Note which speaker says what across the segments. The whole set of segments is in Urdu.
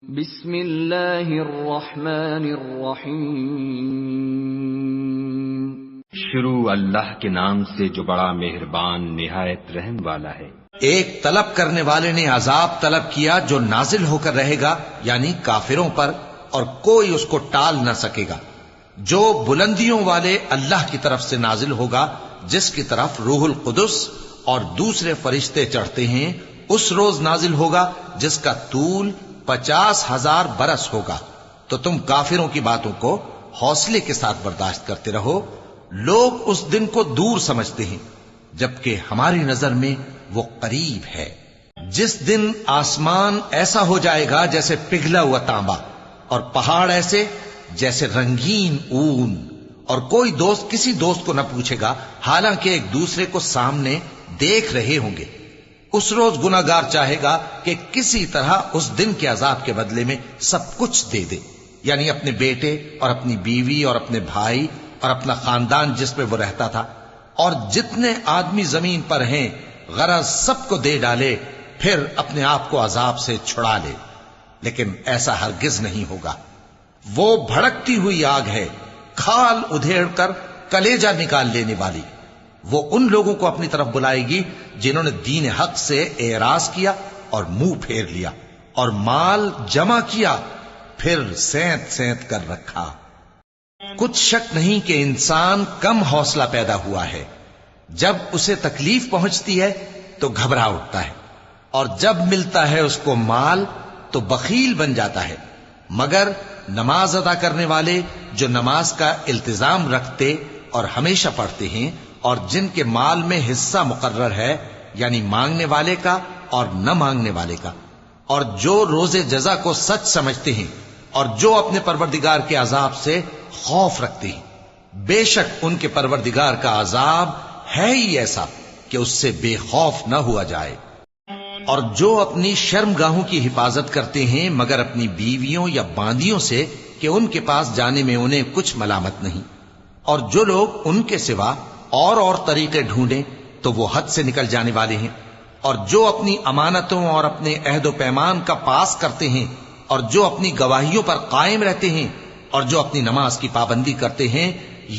Speaker 1: بسم اللہ الرحمن الرحیم۔
Speaker 2: شروع اللہ کے نام سے جو بڑا مہربان نہایت رحم والا ہے۔
Speaker 3: ایک طلب کرنے والے نے عذاب طلب کیا جو نازل ہو کر رہے گا، یعنی کافروں پر، اور کوئی اس کو ٹال نہ سکے گا، جو بلندیوں والے اللہ کی طرف سے نازل ہوگا، جس کی طرف روح القدس اور دوسرے فرشتے چڑھتے ہیں، اس روز نازل ہوگا جس کا طول 50,000 برس ہوگا۔ تو تم کافروں کی باتوں کو حوصلے کے ساتھ برداشت کرتے رہو۔ لوگ اس دن کو دور سمجھتے ہیں، جبکہ ہماری نظر میں وہ قریب ہے۔ جس دن آسمان ایسا ہو جائے گا جیسے پگھلا ہوا تانبا، اور پہاڑ ایسے جیسے رنگین اون، اور کوئی دوست کسی دوست کو نہ پوچھے گا، حالانکہ ایک دوسرے کو سامنے دیکھ رہے ہوں گے۔ اس روز گناہگار چاہے گا کہ کسی طرح اس دن کے عذاب کے بدلے میں سب کچھ دے دے، یعنی اپنے بیٹے اور اپنی بیوی اور اپنے بھائی اور اپنا خاندان جس میں وہ رہتا تھا، اور جتنے آدمی زمین پر ہیں، غرض سب کو دے ڈالے، پھر اپنے آپ کو عذاب سے چھڑا لے۔ لیکن ایسا ہرگز نہیں ہوگا۔ وہ بھڑکتی ہوئی آگ ہے، کھال ادھیڑ کر کلیجہ نکال لینے والی۔ وہ ان لوگوں کو اپنی طرف بلائے گی جنہوں نے دین حق سے اعراض کیا اور منہ پھیر لیا، اور مال جمع کیا پھر سینت سینت کر رکھا۔ کچھ شک نہیں کہ انسان کم حوصلہ پیدا ہوا ہے۔ جب اسے تکلیف پہنچتی ہے تو گھبرا اٹھتا ہے، اور جب ملتا ہے اس کو مال تو بخیل بن جاتا ہے۔ مگر نماز ادا کرنے والے جو نماز کا التزام رکھتے اور ہمیشہ پڑھتے ہیں، اور جن کے مال میں حصہ مقرر ہے، یعنی مانگنے والے کا اور نہ مانگنے والے کا، اور جو روز جزا کو سچ سمجھتے ہیں، اور جو اپنے پروردگار کے عذاب سے خوف رکھتے ہیں، بے شک ان کے پروردگار کا عذاب ہے ہی ایسا کہ اس سے بے خوف نہ ہوا جائے۔ اور جو اپنی شرمگاہوں کی حفاظت کرتے ہیں مگر اپنی بیویوں یا باندیوں سے کہ ان کے پاس جانے میں انہیں کچھ ملامت نہیں، اور جو لوگ ان کے سوا اور طریقے ڈھونڈیں تو وہ حد سے نکل جانے والے ہیں، اور جو اپنی امانتوں اور اپنے عہد و پیمان کا پاس کرتے ہیں، اور جو اپنی گواہیوں پر قائم رہتے ہیں، اور جو اپنی نماز کی پابندی کرتے ہیں،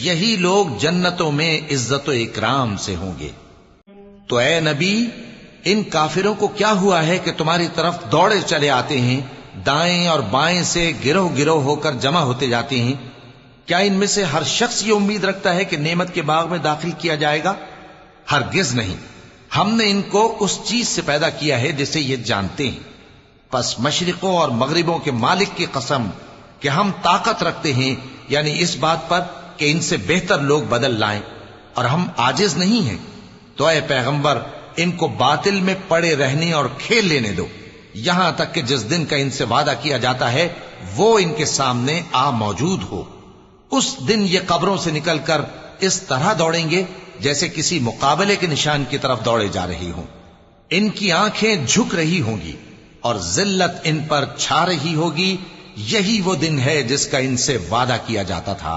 Speaker 3: یہی لوگ جنتوں میں عزت و اکرام سے ہوں گے۔ تو اے نبی، ان کافروں کو کیا ہوا ہے کہ تمہاری طرف دوڑے چلے آتے ہیں، دائیں اور بائیں سے گروہ گروہ ہو کر جمع ہوتے جاتے ہیں؟ کیا ان میں سے ہر شخص یہ امید رکھتا ہے کہ نعمت کے باغ میں داخل کیا جائے گا؟ ہرگز نہیں۔ ہم نے ان کو اس چیز سے پیدا کیا ہے جسے یہ جانتے ہیں۔ پس مشرقوں اور مغربوں کے مالک کی قسم کہ ہم طاقت رکھتے ہیں، یعنی اس بات پر کہ ان سے بہتر لوگ بدل لائیں، اور ہم عاجز نہیں ہیں۔ تو اے پیغمبر، ان کو باطل میں پڑے رہنے اور کھیل لینے دو، یہاں تک کہ جس دن کا ان سے وعدہ کیا جاتا ہے وہ ان کے سامنے آ موجود ہو۔ اس دن یہ قبروں سے نکل کر اس طرح دوڑیں گے جیسے کسی مقابلے کے نشان کی طرف دوڑے جا رہی ہوں۔ ان کی آنکھیں جھک رہی ہوں گی اور ذلت ان پر چھا رہی ہوگی۔ یہی وہ دن ہے جس کا ان سے وعدہ کیا جاتا تھا۔